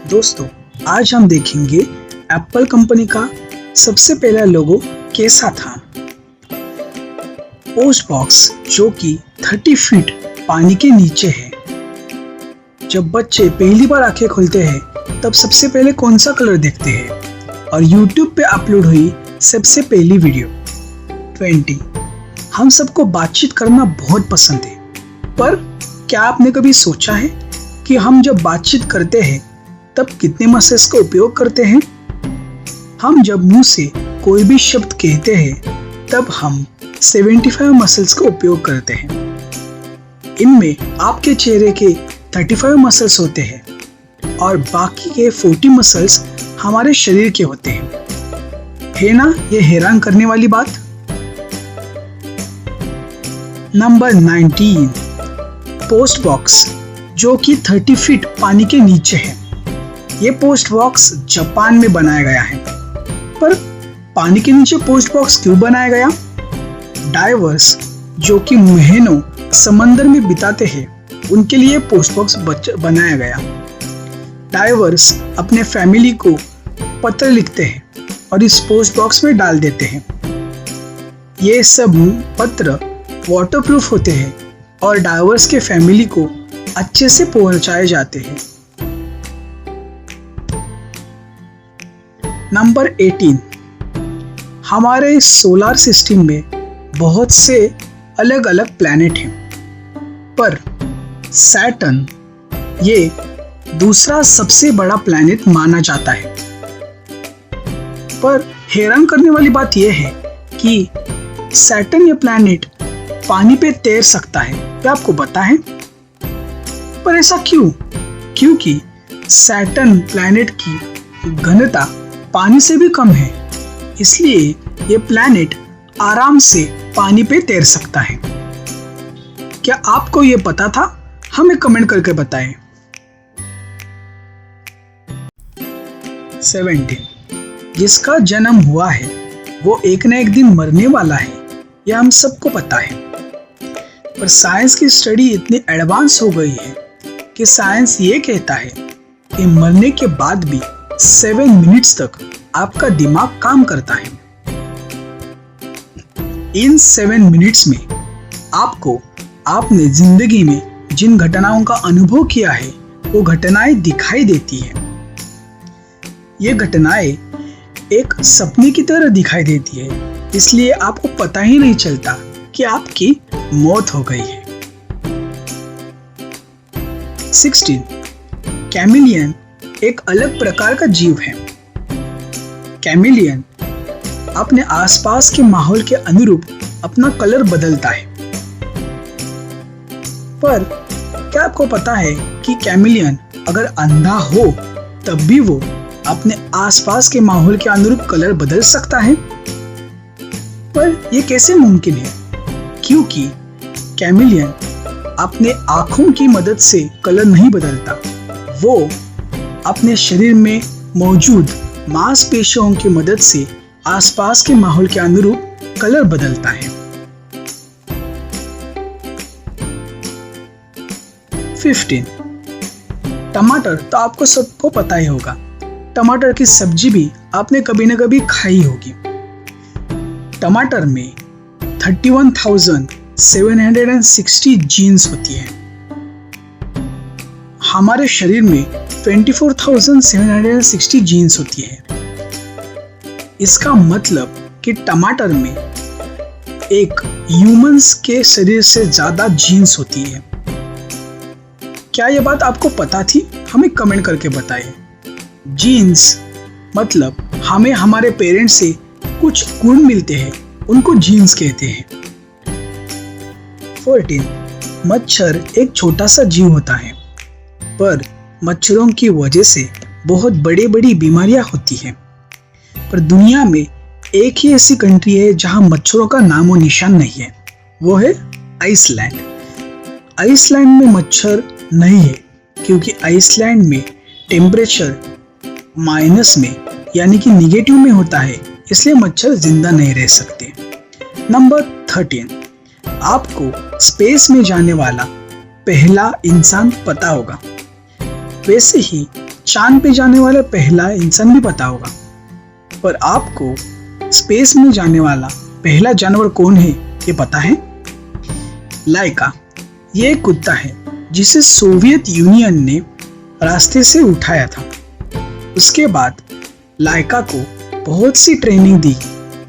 दोस्तों, आज हम देखेंगे एप्पल कंपनी का सबसे पहला लोगो कैसा था। पोस्ट बॉक्स जो कि 30 फीट पानी के नीचे है। जब बच्चे पहली बार आंखें खोलते हैं तब सबसे पहले कौन सा कलर देखते हैं और YouTube पे अपलोड हुई सबसे पहली वीडियो। 20 हम सबको बातचीत करना बहुत पसंद है, पर क्या आपने कभी सोचा है कि हम जब बातचीत करते हैं तब कितने मसल्स का उपयोग करते हैं? हम जब मुंह से कोई भी शब्द कहते हैं तब हम 75 मसल्स का उपयोग करते हैं। इनमें आपके चेहरे के 35 मसल्स होते हैं और बाकी के 40 मसल्स हमारे शरीर के होते हैं। है ना ये हैरान करने वाली बात। नंबर 19 पोस्ट बॉक्स जो कि 30 फीट पानी के नीचे है। ये पोस्ट बॉक्स जापान में बनाया गया है, पर पानी के नीचे पोस्ट बॉक्स क्यों बनाया गया? डाइवर्स जो कि महीनों समंदर में बिताते हैं उनके लिए पोस्ट बॉक्स बनाया गया। डाइवर्स अपने फैमिली को पत्र लिखते हैं और इस पोस्ट बॉक्स में डाल देते हैं। ये सब पत्र वाटरप्रूफ होते हैं और डाइवर्स के फैमिली को अच्छे से पहुंचाए जाते हैं। नंबर 18 हमारे सोलर सिस्टम में बहुत से अलग अलग प्लैनेट हैं, पर सैटर्न ये दूसरा सबसे बड़ा प्लैनेट माना जाता है। पर हैरान करने वाली बात यह है कि सैटर्न ये प्लैनेट पानी पे तैर सकता है। क्या आपको पता है? पर ऐसा क्यों? क्योंकि सैटर्न प्लैनेट की घनता पानी से भी कम है, इसलिए ये प्लैनेट आराम से पानी पे तैर सकता है। क्या आपको ये पता था? हमें कमेंट करके बताएं। 17 जिसका जन्म हुआ है वो एक न एक दिन मरने वाला है, यह हम सबको पता है। पर साइंस की स्टडी इतनी एडवांस हो गई है कि साइंस ये कहता है कि मरने के बाद भी 7 मिनट्स तक आपका दिमाग काम करता है। इन 7 मिनट्स में आपको आपने जिंदगी में जिन घटनाओं का अनुभव किया है वो घटनाएं दिखाई देती हैं। ये घटनाएं एक सपने की तरह दिखाई देती है, इसलिए आपको पता ही नहीं चलता कि आपकी मौत हो गई है। 16 कैमिलियन एक अलग प्रकार का जीव है। कैमिलियन अपने आसपास के माहौल के अनुरूप अपना कलर बदलता है। पर क्या आपको पता है कि कैमिलियन अगर अंधा हो तब भी वो अपने आसपास के माहौल के अनुरूप कलर बदल सकता है? पर यह कैसे मुमकिन है? क्योंकि कैमिलियन अपने आंखों की मदद से कलर नहीं बदलता, वो अपने शरीर में मौजूद मांसपेशियों की मदद से आसपास के माहौल के अनुरूप कलर बदलता है। 15 टमाटर तो आपको सबको पता ही होगा। टमाटर की सब्जी भी आपने कभी न कभी खाई होगी। टमाटर में 31,760 जीन्स होती हैं। हमारे शरीर में 24,760 जीन्स होती है। इसका मतलब कि टमाटर में एक ह्यूमंस के शरीर से ज्यादा जीन्स होती है। क्या यह बात आपको पता थी? हमें कमेंट करके बताइए। जीन्स मतलब हमें हमारे पेरेंट्स से कुछ गुण मिलते हैं, उनको जीन्स कहते हैं। 14 मच्छर एक छोटा सा जीव होता है, पर मच्छरों की वजह से बहुत बड़ी बड़ी बीमारियां होती हैं। पर दुनिया में एक ही ऐसी कंट्री है जहां मच्छरों का नामो निशान नहीं है, वो है आइसलैंड। आइसलैंड में मच्छर नहीं है क्योंकि आइसलैंड में टेम्परेचर माइनस में यानी कि निगेटिव में होता है, इसलिए मच्छर जिंदा नहीं रह सकते। नंबर 13 आपको स्पेस में जाने वाला पहला इंसान पता होगा। वैसे ही चांद पे जाने वाला पहला इंसान भी पता होगा, पर आपको स्पेस में जाने वाला पहला जानवर कौन है ये पता है? लाइका। ये एक कुत्ता है जिसे सोवियत यूनियन ने रास्ते से उठाया था। उसके बाद लाइका को बहुत सी ट्रेनिंग दी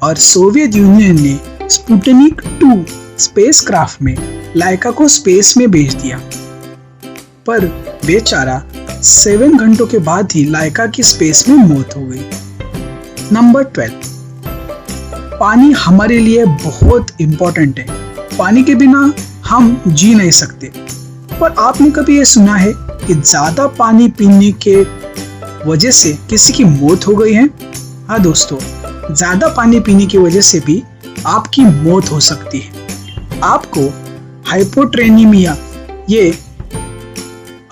और सोवियत यूनियन ने स्पुतनिक 2 स्पेसक्राफ्ट में लाइका को स्पेस में भेज दिया। पर बेचारा 7 घंटों के बाद ही लाइका की स्पेस में मौत हो गई। नंबर 12, पानी हमारे लिए बहुत इंपॉर्टेंट है। पानी के बिना हम जी नहीं सकते। पर आपने कभी ये सुना है कि ज्यादा पानी पीने के वजह से किसी की मौत हो गई है? हाँ दोस्तों, ज्यादा पानी पीने की वजह से भी आपकी मौत हो सकती है। आपको हाइपोट्रेनिमिया ये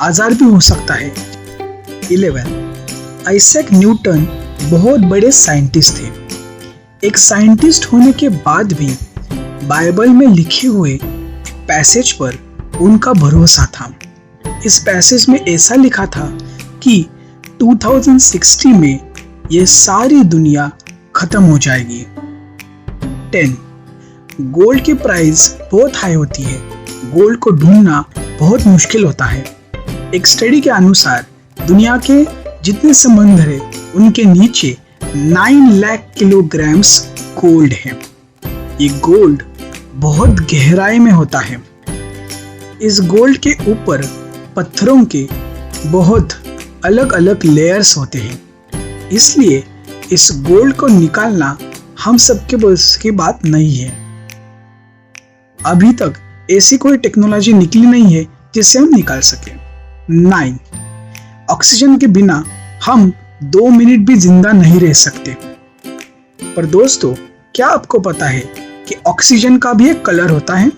आजार भी हो सकता है। 11, आइजैक न्यूटन बहुत बड़े साइंटिस्ट थे। एक साइंटिस्ट होने के बाद भी बाइबल में लिखे हुए पैसेज पर उनका भरोसा था। इस पैसेज में ऐसा लिखा था कि 2060 में ये सारी दुनिया खत्म हो जाएगी। 10, गोल्ड की प्राइस बहुत हाई होती है। गोल्ड को ढूंढना बहुत मुश्किल होता है। एक स्टडी के अनुसार दुनिया के जितने समंदर है उनके नीचे 9 लाख किलोग्राम्स गोल्ड है। ये गोल्ड बहुत गहराई में होता है। इस गोल्ड के ऊपर पत्थरों के बहुत अलग अलग लेयर्स होते हैं। इसलिए इस गोल्ड को निकालना हम सबके बस की बात नहीं है। अभी तक ऐसी कोई टेक्नोलॉजी निकली नहीं है जिससे हम निकाल सके। 9, ऑक्सीजन के बिना हम 2 मिनट भी जिंदा नहीं रह सकते। पर दोस्तों, क्या आपको पता है कि ऑक्सीजन का भी एक कलर होता है?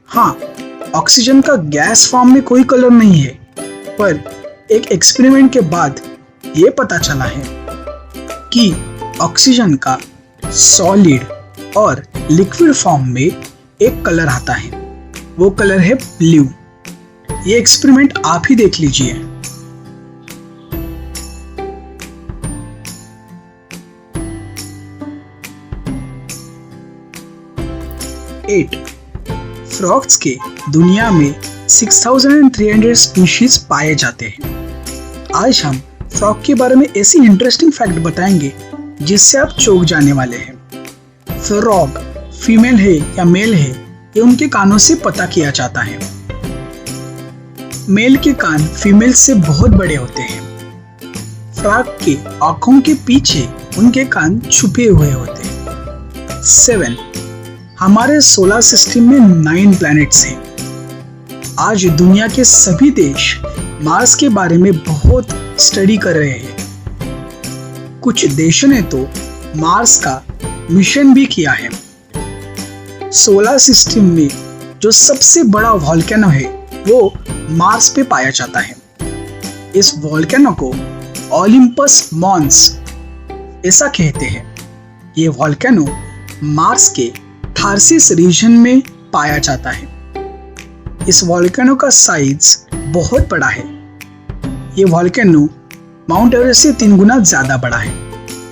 हाँ, ऑक्सीजन का गैस फॉर्म में कोई कलर नहीं है, पर एक एक्सपेरिमेंट के बाद ये पता चला है कि ऑक्सीजन का सॉलिड और लिक्विड फॉर्म में एक कलर आता है। वो कलर है ब्लू। ये एक्सपेरिमेंट आप ही देख लीजिए। फ्रॉग्स के दुनिया में 6300 स्पीशीज पाए जाते हैं। आज हम फ्रॉग के बारे में ऐसी इंटरेस्टिंग फैक्ट बताएंगे जिससे आप चौंक जाने वाले हैं। फ्रॉग फीमेल है या मेल है ये उनके कानों से पता किया जाता है। मेल के कान फीमेल से बहुत बड़े होते हैं। फ्रॉग के आंखों के पीछे उनके कान छुपे हुए होते हैं। 7, हमारे सोलर सिस्टम में 9 प्लैनेट्स हैं। आज दुनिया के सभी देश मार्स के बारे में बहुत स्टडी कर रहे हैं। कुछ देशों ने तो मार्स का मिशन भी किया है। सोलर सिस्टम में जो सबसे बड़ा वोल्केनो है वो मार्स पे पाया जाता है। इस वोल्केनो को ओलंपस मॉन्स ऐसा कहते हैं। ये वोल्केनो मार्स के थार्सिस रीजन में पाया जाता है। इस वोल्केनो का साइज बहुत बड़ा है। ये वोल्केनो माउंट एवरेस्ट से 3 गुना ज्यादा बड़ा है।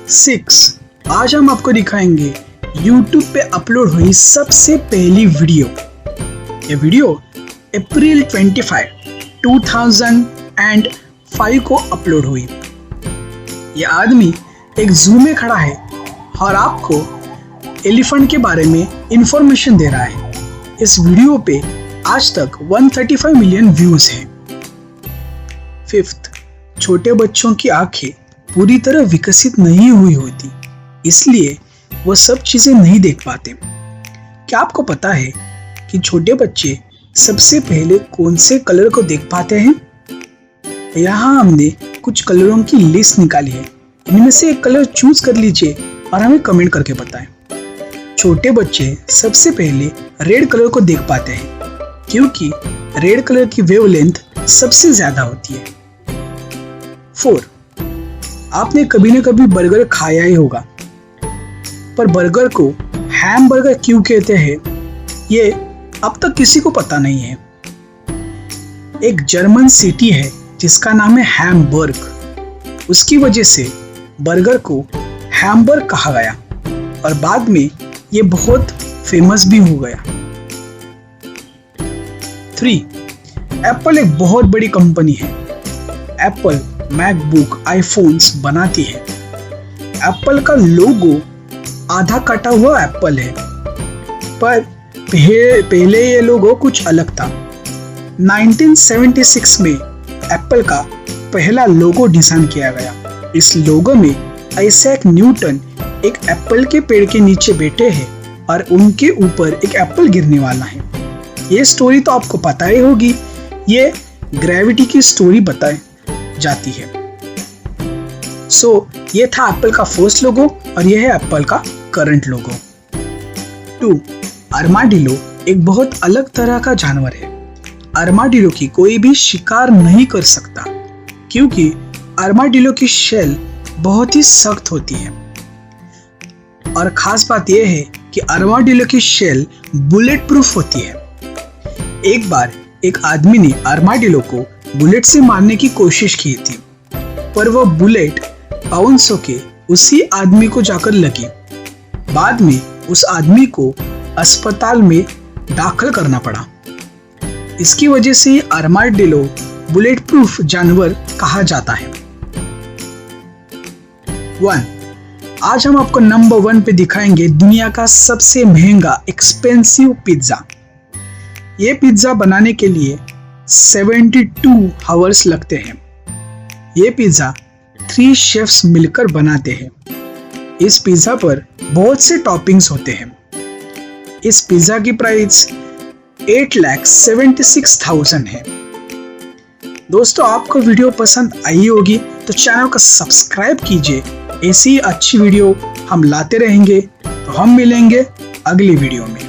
6, आज हम आपको दिखाएंगे YouTube पे अपलोड हुई सबसे पहली वीडियो। ये वीडियो अप्रैल 25, 2005 को अपलोड हुई। ये आदमी एक जू में खड़ा है और आपको एलिफेंट के बारे में इंफॉर्मेशन दे रहा है। इस वीडियो पे आज तक 135 मिलियन व्यूज हैं। 5, छोटे बच्चों की आंखें पूरी तरह विकसित नहीं हुई होती, इसलिए वो सब चीजें नहीं देख पाते। क्या आपको पता है कि छोटे बच्चे सबसे पहले कौन से कलर को देख पाते हैं? यहाँ हमने कुछ कलरों की लिस्ट निकाली है। इनमें से एक कलर चूज कर लीजिए और हमें कमेंट करके बताएं। छोटे बच्चे सबसे पहले रेड कलर को देख पाते हैं क्योंकि रेड कलर की वेवलेंथ सबसे ज्यादा होती है। 4, आपने कभी न कभी बर्गर खाया ही होगा, पर बर्गर को हैमबर्गर क्यों कहते हैं ये अब तक किसी को पता नहीं है। एक जर्मन सिटी है जिसका नाम है हैमबर्ग। उसकी वजह से बर्गर को हैमबर्गर कहा गया और बाद में ये बहुत फेमस भी हो गया। 3. एप्पल एक बहुत बड़ी कंपनी है। एप्पल मैकबुक, आईफोन्स बनाती है। एप्पल का लोगो आधा कटा हुआ एप्पल है, पर पहले ये लोगो कुछ अलग था। 1976 में एप्पल का पहला लोगो डिजाइन किया गया। इस लोगो में आइजैक न्यूटन एक एप्पल के पेड़ के नीचे बैठे हैं और उनके ऊपर एक एप्पल गिरने वाला है। ये स्टोरी तो आपको पता ही होगी, ये ग्रेविटी की स्टोरी बताई जाती है। ये था एप्पल का फर्स्ट लोगो और ये है एप्पल का करंट लोगो। 2. आर्माडिलो एक बहुत अलग तरह का जानवर है। आर्माडिलो की कोई भी शिकार नहीं कर सकता क्योंकि आर्माडिलो की शेल बहुत ही सख्त होती है और खास बात यह है कि आर्माडिलो की शेल बुलेट प्रूफ होती है। एक बार एक आदमी ने आर्माडिलो को बुलेट से मारने की कोशिश की थी, पर वह बुलेट बाउंस होके उसी आदमी को जाकर लगी। बाद में उस आदमी को अस्पताल में दाखिल करना पड़ा। इसकी वजह से आर्माडिलो बुलेट प्रूफ जानवर कहा जाता है। 1. आज हम आपको नंबर 1 पे दिखाएंगे दुनिया का सबसे महंगा एक्सपेंसिव पिज्जा। ये पिज्जा बनाने के लिए 72 आवर्स लगते हैं। ये पिज्जा 3 शेफ्स मिलकर बनाते हैं। इस पिज्जा पर बहुत से टॉपिंग्स होते हैं। इस पिज्जा की प्राइस 8,76,000 है। दोस्तों, आपको वीडियो पसंद आई होगी तो चैनल को सब्सक्राइब कीजिए। ऐसी अच्छी वीडियो हम लाते रहेंगे। तो हम मिलेंगे अगली वीडियो में।